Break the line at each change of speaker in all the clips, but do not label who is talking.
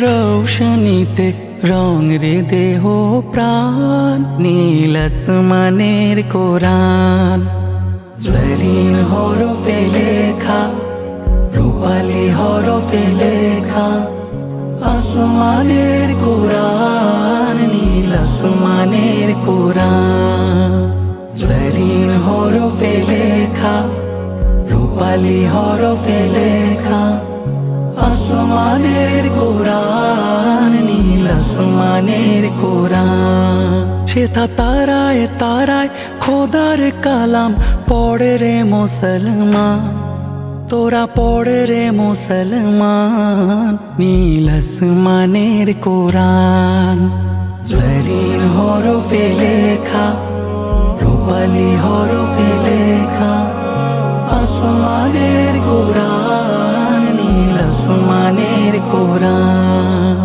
রৌশনীতে রং রে দেহ প্রাণ, নীল আসমানের কোরআন। জরিন হরফে লেখা, রূপালি হরফে লেখা, আসমানের কোরআন, নীল আসমানের কোরআন। জরিন হরফে লেখা, রূপালি হরফে লেখা, আসমানের কোরআন, নীল আসমানের কোরআন। সেথা তারায় তারায় খোদার কালাম পড়ে রে মুসলমান, তোরা পড়ে রে মুসলমান, নীল আসমানের কোরআন। জরিন হরফে লেখা, রূপালি হরফে লেখা, আসমানের কোরআন, নীল আসমানের কোরআন।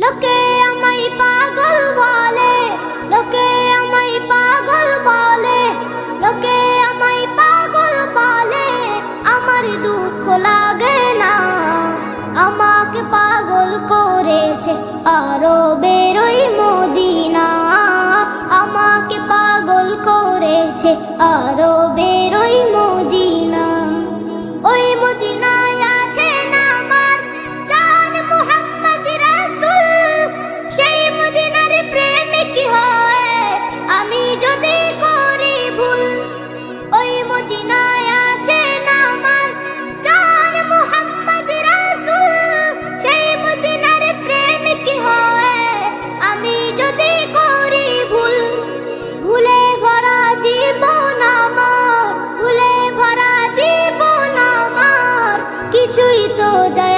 লোকে আমায় পাগল বলে, লোকে আমায় পাগল বলে, লোকে আমায় পাগল বলে, আমার দুঃখ লাগে না। আমাকে পাগল করেছে আরবের ওই মদিনা, আমাকে পাগল করেছে আরবের ওই মদিনা। ওই মদিনায় আছেন আমার জান মুহাম্মদ রাসূল, সেই মদিনার প্রেমিক হয়ে আমি যদি করি ভুল। ওই মদিনায় আছেন আমার জান মুহাম্মদ রাসূল, সেই মদিনার প্রেমিক হয়ে আমি যদি করি ভুল। ভুলে ভরা জীবন আমার, ভুলে ভরা জীবন আমার, কিছুই তো যায়